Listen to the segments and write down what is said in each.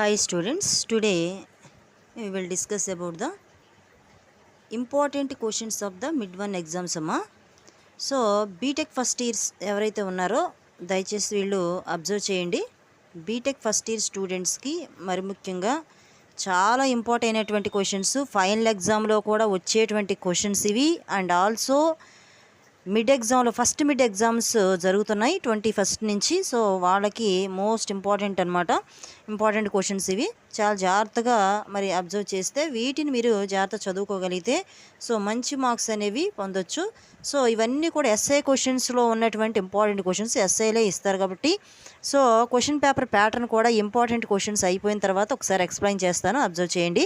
Hi students, today we will discuss about the important questions of the mid-1 exams amma. So BTech first years ఎవరైతే ఉన్నారో దయచేసి వీళ్ళు observe చేయండి. BTech first year స్టూడెంట్స్కి మరి ముఖ్యంగా చాలా ఇంపార్టెంట్ అయినటువంటి క్వశ్చన్స్, ఫైనల్ ఎగ్జామ్లో కూడా వచ్చేటువంటి క్వశ్చన్స్ ఇవి. అండ్ ఆల్సో మిడ్ ఎగ్జామ్లో ఫస్ట్ మిడ్ ఎగ్జామ్స్ జరుగుతున్నాయి 21st నుంచి. సో వాళ్ళకి మోస్ట్ ఇంపార్టెంట్ అనమాట, ఇంపార్టెంట్ క్వశ్చన్స్ ఇవి. చాలా జాగ్రత్తగా మరి అబ్జర్వ్ చేస్తే వీటిని మీరు జాగ్రత్త చదువుకోగలిగితే సో మంచి మార్క్స్ అనేవి పొందొచ్చు. సో ఇవన్నీ కూడా ఎస్ఏ క్వశ్చన్స్లో ఉన్నటువంటి ఇంపార్టెంట్ క్వశ్చన్స్ ఎస్ఏలే ఇస్తారు కాబట్టి సో క్వశ్చన్ పేపర్ ప్యాటర్న్ కూడా ఇంపార్టెంట్ క్వశ్చన్స్ అయిపోయిన తర్వాత ఒకసారి ఎక్స్ప్లెయిన్ చేస్తాను, అబ్జర్వ్ చేయండి.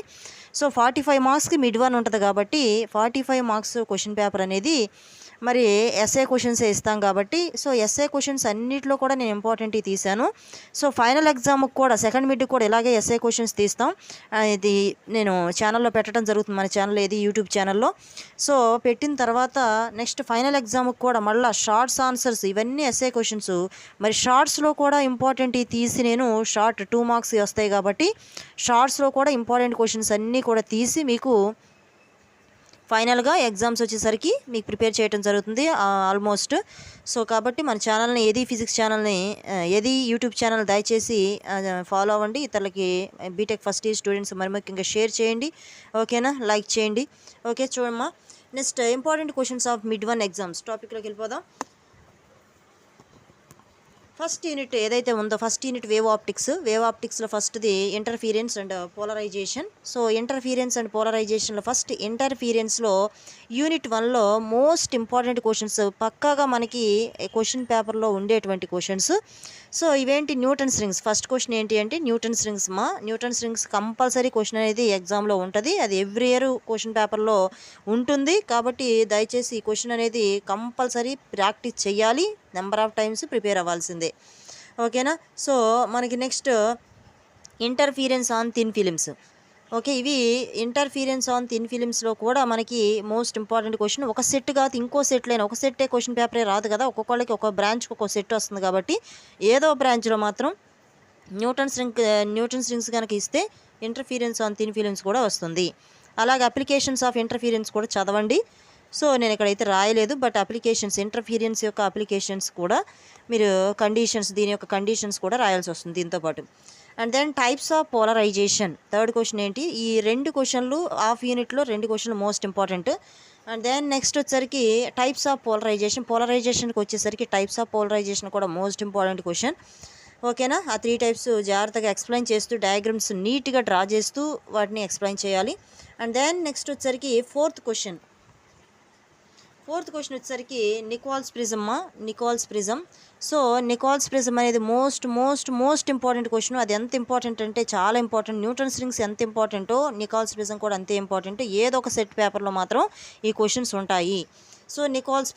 సో 45 మార్క్స్కి మిడ్-1 ఉంటుంది కాబట్టి 45 మార్క్స్ క్వశ్చన్ పేపర్ అనేది మరి ఎస్ఏ క్వశ్చన్సే ఇస్తాం కాబట్టి సో ఎస్ఏ క్వశ్చన్స్ అన్నింటిలో కూడా నేను ఇంపార్టెంట్ తీశాను. సో ఫైనల్ ఎగ్జామ్కి కూడా సెకండ్ మిడ్ కూడా ఇలాగే ఎస్ఏ క్వశ్చన్స్ తీస్తాం. ఇది నేను ఛానల్లో పెట్టడం జరుగుతుంది, మన ఛానల్ ఏది యూట్యూబ్ ఛానల్లో. సో పెట్టిన తర్వాత నెక్స్ట్ ఫైనల్ ఎగ్జామ్కి కూడా మళ్ళీ షార్ట్స్ ఆన్సర్స్ ఇవన్నీ ఎస్ఏ క్వశ్చన్స్. మరి షార్ట్స్లో కూడా ఇంపార్టెంట్ తీసి నేను షార్ట్ 2 మార్క్స్ వస్తాయి కాబట్టి షార్ట్స్లో కూడా ఇంపార్టెంట్ క్వశ్చన్స్ అన్నీ కూడా తీసి మీకు ఫైనల్గా ఎగ్జామ్స్ వచ్చేసరికి మీకు ప్రిపేర్ చేయడం జరుగుతుంది ఆల్మోస్ట్. సో కాబట్టి మన ఛానల్ని ఏది ఫిజిక్స్ ఛానల్ని ఏది యూట్యూబ్ ఛానల్ దయచేసి ఫాలో అవ్వండి. ఇతరులకి బీటెక్ ఫస్ట్ ఇయర్ స్టూడెంట్స్ మరి ముఖ్యంగా షేర్ చేయండి, ఓకేనా, లైక్ చేయండి. ఓకే చూడమ్మా, next important questions of mid one exams టాపిక్లోకి వెళ్ళిపోదాం. ఫస్ట్ యూనిట్ ఏదైతే ఉందో ఫస్ట్ యూనిట్ వేవ్ ఆప్టిక్స్లో ఫస్ట్ది interference and polarisation. So interference and పోలరైజేషన్లో ఫస్ట్ ఇంటర్ఫీరెన్స్లో యూనిట్ 1లో మోస్ట్ ఇంపార్టెంట్ క్వశ్చన్స్ పక్కాగా మనకి క్వశ్చన్ పేపర్లో ఉండేటువంటి క్వశ్చన్స్. సో ఇవేంటి, న్యూటన్స్ రింగ్స్. ఫస్ట్ క్వశ్చన్ ఏంటి అంటే Newton's rings Newton's rings compulsory question అనేది ఎగ్జామ్లో ఉంటుంది, అది ఎవ్రీ ఇయర్ క్వశ్చన్ పేపర్లో ఉంటుంది కాబట్టి దయచేసి ఈ క్వశ్చన్ అనేది కంపల్సరీ ప్రాక్టీస్ చేయాలి, నెంబర్ ఆఫ్ టైమ్స్ ప్రిపేర్ అవ్వాల్సిందే, ఓకేనా. సో మనకి next interference on thin films. Okay, ఇవి ఇంటర్ఫీరెన్స్ ఆన్ థిన్ ఫిలిమ్స్లో కూడా మనకి మోస్ట్ ఇంపార్టెంట్ క్వశ్చన్. ఒక సెట్ కాదు ఇంకో సెట్లైనా, ఒక సెట్టే క్వశ్చన్ పేపరే రాదు కదా, ఒక్కొక్కళ్ళకి ఒక బ్రాంచ్కి ఒక సెట్ వస్తుంది కాబట్టి ఏదో బ్రాంచ్లో మాత్రం న్యూటన్స్ రింగ్స్ కనుక ఇస్తే ఇంటర్ఫీరెన్స్ ఆన్ థిన్ ఫిలిమ్స్ కూడా వస్తుంది. అలాగే అప్లికేషన్స్ ఆఫ్ ఇంటర్ఫీరెన్స్ కూడా చదవండి. సో నేను ఇక్కడైతే రాయలేదు, బట్ అప్లికేషన్స్ ఇంటర్ఫీరెన్స్ యొక్క అప్లికేషన్స్ కూడా మీరు దీని యొక్క కండిషన్స్ కూడా రాయాల్సి వస్తుంది దీంతోపాటు. And then types of polarization third question ఏంటి, ఈ 2 క్వశ్చన్లు హాఫ్ యూనిట్లో 2 క్వశ్చన్లు most important. And then next వచ్చేసరికి టైప్స్ ఆఫ్ పోలరైజేషన్కి వచ్చేసరికి టైప్స్ ఆఫ్ పోలరైజేషన్ కూడా మోస్ట్ ఇంపార్టెంట్ క్వశ్చన్, ఓకేనా. ఆ 3 టైప్స్ జాగ్రత్తగా ఎక్స్ప్లెయిన్ చేస్తూ డయాగ్రామ్స్ నీట్గా డ్రా చేస్తూ వాటిని ఎక్స్ప్లెయిన్ చేయాలి. అండ్ దెన్ నెక్స్ట్ వచ్చేసరికి ఫోర్త్ క్వశ్చన్ వచ్చేసరికి Nicholls prism. So Nicol's prism అనేది మోస్ట్ ఇంపార్టెంట్ క్వశ్చన్. అది ఎంత ఇంపార్టెంట్ అంటే చాలా ఇంపార్టెంట్. న్యూటన్స్ రింగ్స్ ఎంత ఇంపార్టెంటో నికోల్స్ ప్రిజం కూడా అంతే ఇంపార్టెంట్. ఏదో ఒక సెట్ పేపర్లో మాత్రం ఈ క్వశ్చన్స్ ఉంటాయి. సో నికోల్స్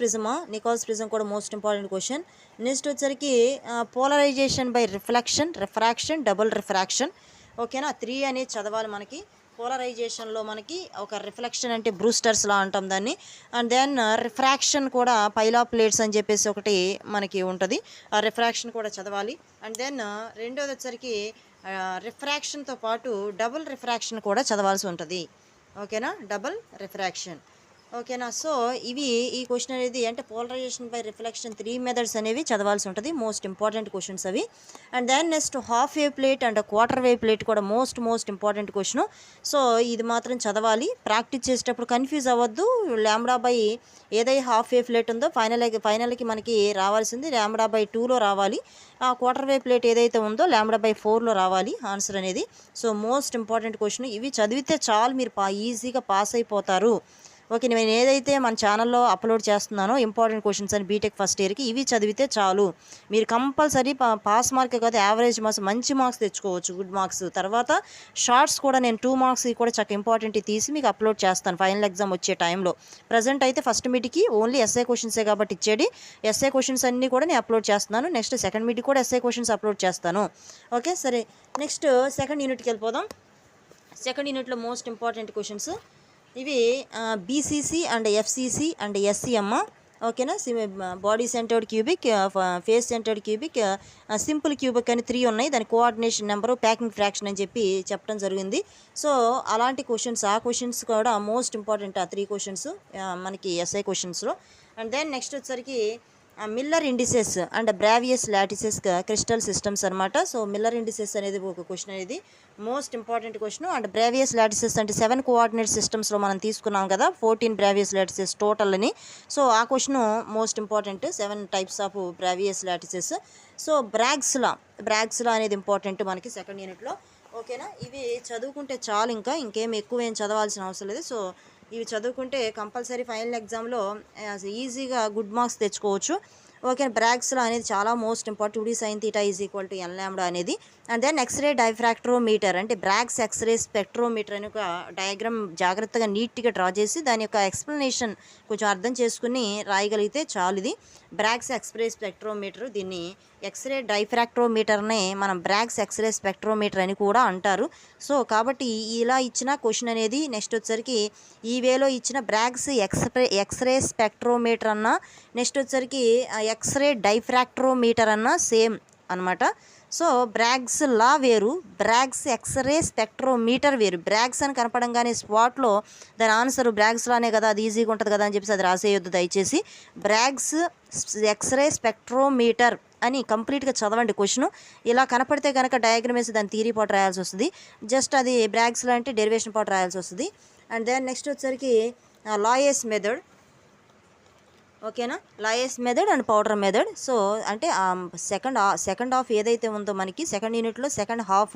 ప్రిజం కూడా మోస్ట్ ఇంపార్టెంట్ క్వశ్చన్. నెక్స్ట్ వచ్చేసరికి polarization by refraction double refraction, ఓకేనా. 3 అనేది చదవాలి మనకి. పోలరైజేషన్లో మనకి ఒక రిఫ్లెక్షన్ అంటే బ్రూస్టర్స్ లా అంటాం దాన్ని. అండ్ దెన్ రిఫ్రాక్షన్ కూడా పైలా ప్లేట్స్ అని చెప్పేసి ఒకటి మనకి ఉంటుంది, ఆ రిఫ్రాక్షన్ కూడా చదవాలి. అండ్ దెన్ రెండోది వచ్చరికి రిఫ్రాక్షన్తో పాటు డబుల్ రిఫ్రాక్షన్ కూడా చదవాల్సి ఉంటుంది, ఓకేనా, డబుల్ రిఫ్రాక్షన్, ఓకేనా. సో ఇవి ఈ క్వశ్చన్ అనేది అంటే పోలరైజేషన్ బై రిఫ్లెక్షన్ 3 మెథడ్స్ అనేవి చదవాల్సి ఉంటుంది, మోస్ట్ ఇంపార్టెంట్ క్వశ్చన్స్ అవి. And then next half wave plate and quarter wave plate కూడా మోస్ట్ ఇంపార్టెంట్ క్వశ్చన్. సో ఇది మాత్రం చదవాలి, ప్రాక్టీస్ చేసేటప్పుడు కన్ఫ్యూజ్ అవ్వద్దు. λ/, ఏదైతే హాఫ్ వేవ్ ప్లేట్ ఉందో ఫైనల్కి మనకి రావాల్సింది λ/2లో రావాలి. ఆ క్వార్టర్ వేవ్ ప్లేట్ ఏదైతే ఉందో λ/4లో రావాలి ఆన్సర్ అనేది. So most important question. ఇవి చదివితే చాలు మీరు ఈజీగా పాస్ అయిపోతారు, ఓకే. నేను ఏదైతే మన ఛానల్లో అప్లోడ్ చేస్తున్నానో ఇంపార్టెంట్ క్వశ్చన్స్ అని బీటెక్ ఫస్ట్ ఇయర్కి ఇవి చదివితే చాలు, మీరు కంపల్సరీ పాస్ మార్కే కాదు యావరేజ్ మార్క్స్ మంచి మార్క్స్ తెచ్చుకోవచ్చు, గుడ్ మార్క్స్. తర్వాత షార్ట్స్ కూడా నేను 2 మార్క్స్ కూడా చక్కగా ఇంపార్టెంట్ తీసి మీకు అప్లోడ్ చేస్తాను ఫైనల్ ఎగ్జామ్ వచ్చే టైంలో. ప్రజెంట్ అయితే ఫస్ట్ మిడ్కి ఓన్లీ ఎస్ఏ క్వశ్చన్సే కాబట్టి ఇచ్చేది ఎస్ఏ క్వశ్చన్స్ అన్నీ కూడా నేను అప్లోడ్ చేస్తున్నాను. నెక్స్ట్ సెకండ్ మిడ్కి కూడా ఎస్ఏ క్వశ్చన్స్ అప్లోడ్ చేస్తాను, ఓకే. సరే నెక్స్ట్ సెకండ్ యూనిట్కి వెళ్ళిపోదాం. సెకండ్ యూనిట్లో మోస్ట్ ఇంపార్టెంట్ క్వశ్చన్స్ ఇవి BCC and FCC and SC ఓకేనా. Body centred cubic, face centred cubic, simple cubic అని 3 ఉన్నాయి. దాని కోఆర్డినేషన్ నెంబరు, ప్యాకింగ్ ఫ్రాక్షన్ అని చెప్పి చెప్పడం జరిగింది. సో అలాంటి క్వశ్చన్స్, ఆ క్వశ్చన్స్ కూడా మోస్ట్ ఇంపార్టెంట్, ఆ 3 క్వశ్చన్స్ మనకి ఎస్ఐ క్వశ్చన్స్లో. అండ్ దెన్ నెక్స్ట్ వచ్చేసరికి Miller indices and Bravais lattices crystal systems అనమాట. సో మిల్లర్ ఇండిసెస్ అనేది ఒక క్వశ్చన్, అనేది most important question. And Bravais lattices అంటే 7 కోఆర్డినేట్ సిస్టమ్స్లో మనం తీసుకున్నాం కదా, 14 బ్రావియస్ లాటిసెస్ టోటల్ అని. సో ఆ question most important, 7 types of Bravais lattices. So Bragg's law అనేది ఇంపార్టెంట్ మనకి సెకండ్ యూనిట్లో. ఓకేనా. ఇవి చదువుకుంటే చాలు, ఇంకేం ఎక్కువ ఏం చదవాల్సిన అవసరం లేదు. సో ఇవి చదువుకుంటే కంపల్సరీ ఫైనల్ ఎగ్జామ్లో ఈజీగా గుడ్ మార్క్స్ తెచ్చుకోవచ్చు. ఓకే. బ్రాగ్స్లో అనేది చాలా most important. 2d sin θ = n λ అనేది. అండ్ దెన్ ఎక్స్రే డైఫ్రాక్ట్రోమీటర్ అంటే బ్రాగ్స్ ఎక్స్రే స్పెక్ట్రోమీటర్ అని ఒక డయాగ్రామ్ జాగ్రత్తగా నీట్గా డ్రా చేసి దాని యొక్క ఎక్స్ప్లెనేషన్ కొంచెం అర్థం చేసుకుని రాయగలిగితే చాలు. ఇది బ్రాగ్స్ ఎక్స్రే స్పెక్ట్రోమీటర్, దీన్ని ఎక్స్రే డైఫ్రాక్ట్రోమీటర్నే మనం బ్రాగ్స్ ఎక్స్రే స్పెక్ట్రోమీటర్ అని కూడా అంటారు. సో కాబట్టి ఇలా ఇచ్చిన క్వశ్చన్ అనేది నెక్స్ట్ వచ్చేసరికి ఈ వేలో ఇచ్చిన బ్రాగ్స్ ఎక్స్రే స్పెక్ట్రోమీటర్ అన్న, నెక్స్ట్ వచ్చేసరికి ఎక్స్రే డైఫ్రాక్ట్రోమీటర్ అన్న సేమ్ అనమాట. సో బ్రాగ్స్ లా వేరు, బ్రాగ్స్ ఎక్స్రే స్పెక్ట్రోమీటర్ వేరు. బ్రాగ్స్ అని కనపడంగానే స్పాట్లో దాని ఆన్సర్ బ్రాగ్స్ లానే కదా, అది ఈజీగా ఉంటుంది కదా అని చెప్పేసి అది రాసేయొద్దు దయచేసి. బ్రాగ్స్ ఎక్స్రే స్పెక్ట్రోమీటర్ అని కంప్లీట్గా చదవండి క్వశ్చన్. ఇలా కనపడితే కనుక డయాగ్రమ్ వేసి దాని థియరీ పార్ట్ రాయాల్సి వస్తుంది, జస్ట్ అది బ్రాగ్స్లో అంటే డెరివేషన్ పార్ట్ రాయాల్సి వస్తుంది. అండ్ దెన్ నెక్స్ట్ వచ్చేసరికి లాయస్ మెథడ్. ఓకేనా. Laue's method and powder method. So అంటే సెకండ్ హాఫ్ ఏదైతే ఉందో మనకి సెకండ్ యూనిట్లో సెకండ్ హాఫ్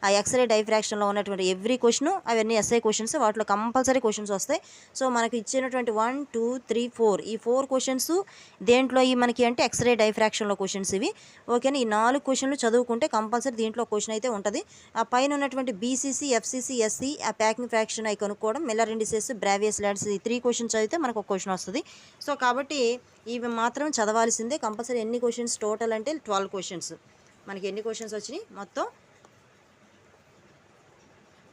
ఆ ఎక్స్రే డైఫ్రాక్షన్లో ఉన్నటువంటి ఎవ్రీ క్వశ్చన్ అవన్నీ ఎస్ఐ క్వశ్చన్స్, వాటిలో కంపల్సరీ క్వశ్చన్స్ వస్తాయి. సో మనకి ఇచ్చినటువంటి 1, 2, 3, 4 ఈ 4 క్వశ్చన్స్ దేంట్లో ఈ మనకి అంటే ఎక్స్రే డైఫ్రాక్షన్లో క్వశ్చన్స్ ఇవి. ఓకేనా. ఈ 4 క్వశ్చన్లు చదువుకుంటే కంపల్సరీ దీంట్లో క్వశ్చన్ అయితే ఉంటుంది. ఆ పైన ఉన్నటువంటి బీసీసీ, ఎఫ్సీసీ, ఎస్సీ ఆ ప్యాకింగ్ ఫ్రాక్షన్ అవి కనుక్కోవడం, మిల్లర్ ఇండిసెస్, బ్రావియస్ లాటిసెస్ ఈ 3 క్వశ్చన్స్ చదివితే మనకు ఒక క్వశ్చన్ వస్తుంది. సో కాబట్టి ఇవి మాత్రం చదవాల్సిందే కంపల్సరీ. ఎన్ని క్వశ్చన్స్ టోటల్ అంటే 12 క్వశ్చన్స్. మనకి ఎన్ని క్వశ్చన్స్ వచ్చినాయి మొత్తం?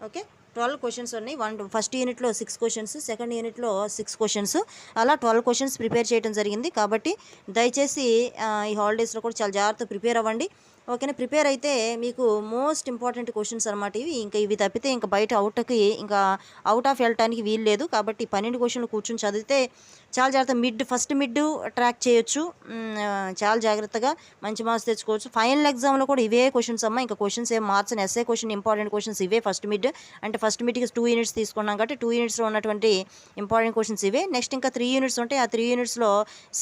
ఓకే, 12 క్వశ్చన్స్ ఉన్నాయి. ఫస్ట్ యూనిట్లో 6 క్వశ్చన్స్, సెకండ్ యూనిట్లో 6 క్వశ్చన్స్, అలా 12 క్వశ్చన్స్ ప్రిపేర్ చేయడం జరిగింది. కాబట్టి దయచేసి ఈ హాలిడేస్లో కూడా చాలా జాగ్రత్తగా ప్రిపేర్ అవ్వండి. ఓకేనా. ప్రిపేర్ అయితే మీకు మోస్ట్ ఇంపార్టెంట్ క్వశ్చన్స్ అనమాట ఇవి. ఇవి తప్పితే ఇంకా బయట అవుట్ ఆఫ్ వెళ్ళటానికి వీలు లేదు. కాబట్టి 12 క్వశ్చన్లు కూర్చొని చదివితే చాలా జాగ్రత్త ఫస్ట్ మిడ్ ట్రాక్ చేయొచ్చు. చాలా జాగ్రత్తగా మంచి మార్క్స్ తెచ్చుకోవచ్చు. ఫైనల్ ఎగ్జామ్లో కూడా ఇవే క్వశ్చన్స్ అమ్మ, ఇంకా క్వశ్చన్స్ ఏం మార్చని. ఎస్ఏ క్వశ్చన్ ఇంపార్టెంట్ క్వశ్చన్స్ ఇవే ఫస్ట్ మిడ్. అంటే ఫస్ట్ మిడ్కి 2 యూనిట్స్ తీసుకున్నాం కాబట్టి 2 యూనిట్స్లో ఉన్నటువంటి ఇంపార్టెంట్ క్వశ్చన్స్ ఇవే. నెక్స్ట్ ఇంకా 3 యూనిట్స్ ఉంటాయి. ఆ 3 యూనిట్స్లో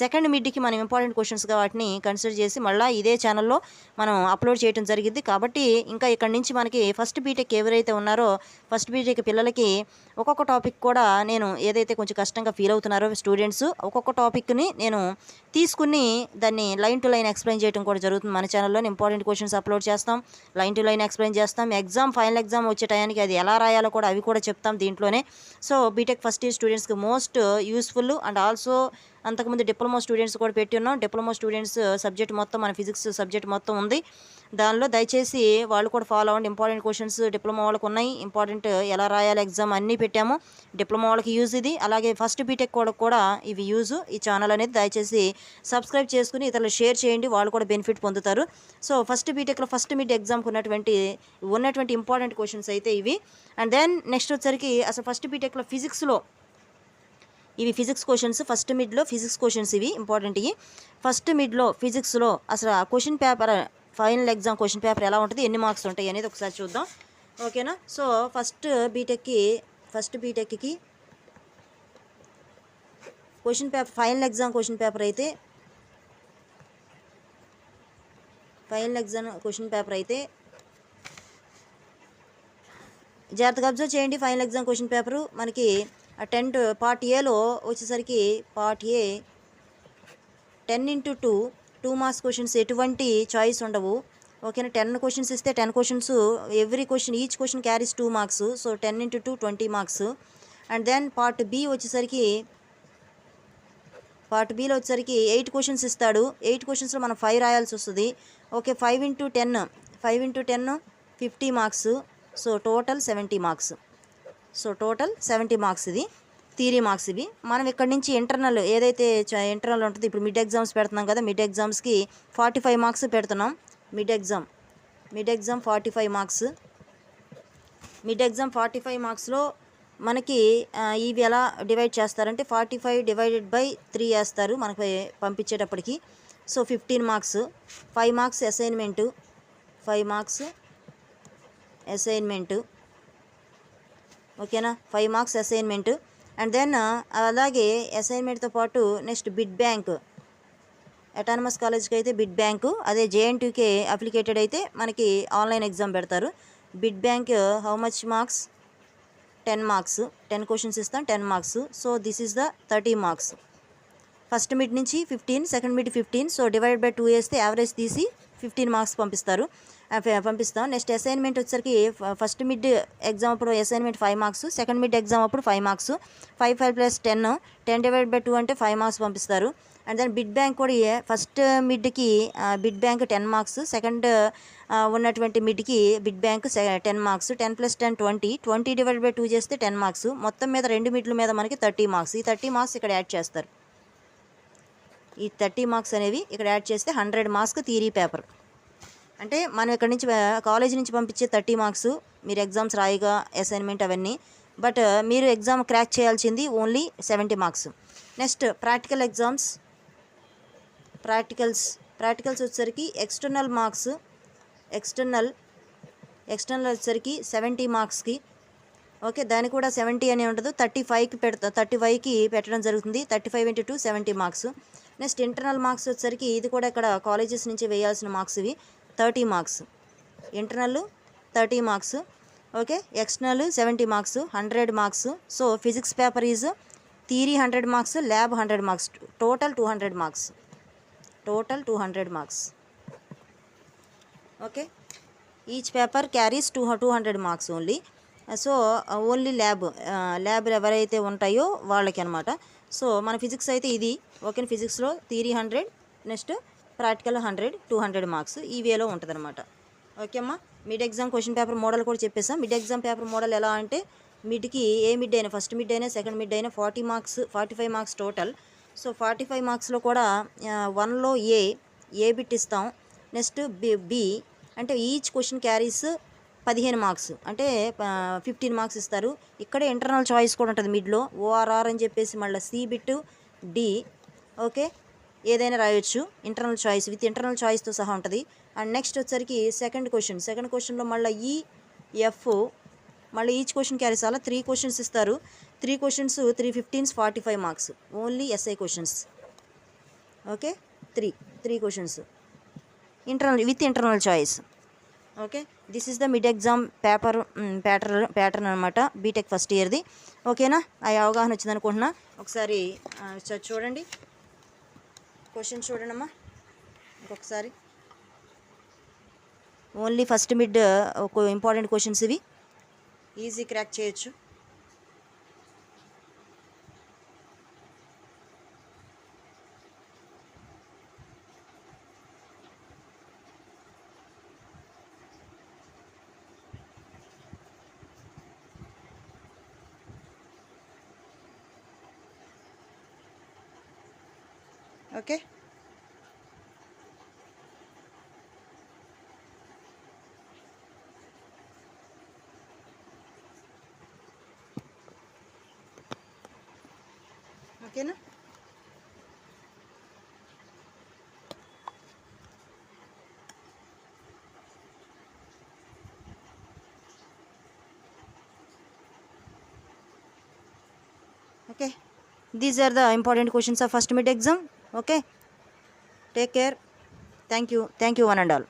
సెకండ్ మిడ్కి మనం ఇంపార్టెంట్ క్వశ్చన్స్గా వాటిని కన్సిడర్ చేసి మళ్ళీ ఇదే ఛానల్లో మనం అప్లోడ్ చేయడం జరిగింది. కాబట్టి ఇంకా ఇక్కడ నుంచి మనకి ఫస్ట్ బీటెక్ ఎవరైతే ఉన్నారో ఫస్ట్ బీటెక్ పిల్లలకి ఒక్కొక్క టాపిక్ కూడా నేను ఏదైతే కొంచెం కష్టంగా ఫీల్ అవుతున్నారో స్టూడెంట్స్, ఒక్కొక్క టాపిక్ని నేను తీసుకుని దాన్ని లైన్ టు లైన్ ఎక్స్ప్లెయిన్ చేయడం కూడా జరుగుతుంది. మన ఛానల్లో ఇంపార్టెంట్ క్వశ్చన్స్ అప్లోడ్ చేస్తాం, లైన్ టు లైన్ ఎక్స్ప్లెయిన్ చేస్తాం. ఫైనల్ ఎగ్జామ్ వచ్చే టయానికి అది ఎలా రాయాలో కూడా అవి కూడా చెప్తాం దీంట్లోనే. సో బీటెక్ ఫస్ట్ ఇయర్ స్టూడెంట్స్కి మోస్ట్ యూస్ఫుల్. అండ్ ఆల్సో అంతకుముందు డిప్లొమా స్టూడెంట్స్ కూడా పెట్టి ఉన్నాం. డిప్లొమా స్టూడెంట్స్ సబ్జెక్ట్ మొత్తం మన ఫిజిక్స్ సబ్జెక్ట్ మొత్తం ఉంది దానిలో. దయచేసి వాళ్ళు కూడా ఫాలో అవ్వండి. ఇంపార్టెంట్ క్వశ్చన్స్ డిప్లొమా వాళ్ళకు ఉన్నాయి, ఇంపార్టెంట్ ఎలా రాయాలి ఎగ్జామ్ అన్నీ పెట్టాము. డిప్లొమా వాళ్ళకి యూజ్ ఇది, అలాగే ఫస్ట్ బీటెక్ కూడా ఇవి యూజ్. ఈ ఛానల్ అనేది దయచేసి సబ్స్క్రైబ్ చేసుకుని ఇతరులు షేర్ చేయండి, వాళ్ళు కూడా బెనిఫిట్ పొందుతారు. సో ఫస్ట్ బీటెక్లో ఫస్ట్ మిడ్ ఎగ్జామ్కి ఉన్నటువంటి ఇంపార్టెంట్ క్వశ్చన్స్ అయితే ఇవి. అండ్ దెన్ నెక్స్ట్ వచ్చరికి అసలు ఫస్ట్ బీటెక్లో ఫిజిక్స్లో ఇవి ఫిజిక్స్ క్వశ్చన్స్. ఫస్ట్ మిడ్లో ఫిజిక్స్ క్వశ్చన్స్ ఇవి ఇంపార్టెంట్. ఫస్ట్ మిడ్లో ఫిజిక్స్లో అసలు question paper final exam question paper ఎలా ఉంటుంది, ఎన్ని మార్క్స్ ఉంటాయి అనేది ఒకసారి చూద్దాం. ఓకేనా. సో ఫస్ట్ బీటెక్కి question paper final exam question paper అయితే జాగ్రత్తగా అబ్జర్వ్ చేయండి. ఫైనల్ ఎగ్జామ్ క్వశ్చన్ పేపరు మనకి పార్ట్ ఏలో వచ్చేసరికి part A 10x2 2 marks questions, ఎటువంటి చాయిస్ ఉండవు. ఓకేనా. 10 క్వశ్చన్స్ ఇస్తే 10 questions, each question carries 2 marks. So 10x2 20 marks. And then part బీలో వచ్చేసరికి 8 క్వశ్చన్స్ ఇస్తాడు. 8 క్వశ్చన్స్లో మనం 5 రాయాల్సి వస్తుంది. Okay. 5x10 50 marks. So total 70 marks. ఇది. థియరీ మార్క్స్ ఇవి. మనం ఇక్కడ నుంచి ఇంటర్నల్ ఏదైతే ఇంటర్నల్ ఉంటుందో, ఇప్పుడు మిడ్ ఎగ్జామ్స్ పెడుతున్నాం కదా, మిడ్ ఎగ్జామ్స్కి 45 మార్క్స్ పెడుతున్నాం. Mid exam 45 marks. Mid exam 45 మార్క్స్లో మనకి ఇవి ఎలా డివైడ్ చేస్తారంటే 45 డివైడెడ్ బై 3 వేస్తారు మనకి పంపించేటప్పటికి. So 15 marks, 5 marks assignment, 5 marks assignment, ఓకేనా, 5 మార్క్స్ అసైన్మెంటు. అండ్ దెన్ అలాగే అసైన్మెంట్తో పాటు నెక్స్ట్ బిడ్ బ్యాంక్, అటానమస్ కాలేజ్కి అయితే బిడ్ బ్యాంకు, అదే JNTUకే అప్లికేటెడ్ అయితే మనకి ఆన్లైన్ ఎగ్జామ్ పెడతారు. Bid bank how much marks, 10 marks, 10 questions ఇస్తాం, 10 marks. So this is the 30 marks. First mid నుంచి 15, second mid 15. So divide by 2 వేస్తే యావరేజ్ తీసి 15 మార్క్స్ పంపిస్తాం. నెక్స్ట్ అసైన్మెంట్ వచ్చేసరికి ఫస్ట్ మిడ్ ఎగ్జామ్ అప్పుడు assignment 5 marks, second mid exam అప్పుడు 5 marks, 5 + 10 divide by 2 అంటే 5 marks పంపిస్తారు. అండ్ దెన్ బిడ్ బ్యాంక్ కూడా ఫస్ట్ మిడ్కి బిడ్ బ్యాంక్ 10 మార్క్స్, సెకండ్ ఉన్నటువంటి మిడ్కి bit bank 10 marks, 10 + 10 20 divide by 2 చేస్తే 10 మార్క్స్. మొత్తం మీద 2 మిడ్ల మీద మనకి 30 మార్క్స్. ఈ 30 మార్క్స్ ఇక్కడ యాడ్ చేస్తారు. ఈ 30 మార్క్స్ అనేవి ఇక్కడ యాడ్ చేస్తే 100 మార్క్స్ థియరీ పేపర్. అంటే మనం ఇక్కడ నుంచి కాలేజ్ నుంచి పంపించే 30 మార్క్స్ మీరు ఎగ్జామ్స్ రాయిగా అసైన్మెంట్ అవన్నీ, బట్ మీరు ఎగ్జామ్ క్రాక్ చేయాల్సింది only 70 marks. Next practical exams, practicals వచ్చేసరికి ఎక్స్టర్నల్ మార్క్స్, ఎక్స్టర్నల్ వచ్చేసరికి 70 మార్క్స్కి, ఓకే, దాని కూడా 70 అనే ఉండదు, 35కి పెట్టడం జరుగుతుంది. 35 × 2 70 మార్క్స్. నెక్స్ట్ ఇంటర్నల్ మార్క్స్ వచ్చేసరికి ఇది కూడా ఇక్కడ కాలేజెస్ నుంచి వేయాల్సిన మార్క్స్ ఇవి, 30 marks. Internal 30 marks, okay, external 70 marks, 100 marks. So physics paper is theory 100 marks, lab 100 marks, total 200 marks. Okay, each paper carries 200 marks only. So only lab ఎవరైతే ఉంటాయో వాళ్ళకి అనమాట. సో మన ఫిజిక్స్ అయితే ఇది, ఓకే, ఫిజిక్స్లో థియరీ 100, నెక్స్ట్ ప్రాక్టికల్ 100, 200 మార్క్స్ ఈ వేలో ఉంటుంది అనమాట. ఓకే అమ్మా. Mid exam question paper model కూడా చెప్పేసాం. మిడ్ ఎగ్జామ్ పేపర్ మోడల్ ఎలా అంటే మిడ్కి ఏ మిడ్ అయినా, ఫస్ట్ మిడ్ అయినా సెకండ్ మిడ్ అయినా 40 మార్క్స్, 45 మార్క్స్ టోటల్. సో 45 మార్క్స్లో కూడా 1లో ఏ బిట్ ఇస్తాం. నెక్స్ట్ బి అంటే ఈచ్ క్వశ్చన్ క్యారీస్ 15 మార్క్స్, అంటే 15 మార్క్స్ ఇస్తారు. ఇక్కడే ఇంటర్నల్ చాయిస్ కూడా ఉంటుంది మిడ్లో, ORR అని చెప్పేసి మళ్ళీ సి బిట్ డి, ఓకే, ఏదైనా రాయొచ్చు. ఇంటర్నల్ చాయిస్ విత్ ఇంటర్నల్ చాయిస్తో సహా ఉంటుంది. అండ్ నెక్స్ట్ వచ్చేసరికి సెకండ్ క్వశ్చన్లో మళ్ళీ ఎఫ్, మళ్ళీ ఈచ్ క్వశ్చన్ క్యారీస్ అలా 3 క్వశ్చన్స్ ఇస్తారు. 3 questions 3 15s 45 marks only SI questions, okay, 3 questions with internal choice. Okay, this is the mid exam pattern అనమాట బీటెక్ ఫస్ట్ ఇయర్ది. ఓకేనా, ఆ అవగాహన వచ్చింది అనుకుంటున్నా. ఒకసారి చూడండి, క్వశ్చన్ చూడండి అమ్మా ఇంకొకసారి. ఓన్లీ ఫస్ట్ మిడ్ ఒక ఇంపార్టెంట్ క్వశ్చన్స్ ఇవి, ఈజీ క్రాక్ చేయొచ్చు. ఓకే, ఓకేనా. Okay, these are the important questions of first mid exam. Okay, take care. Thank you one and all.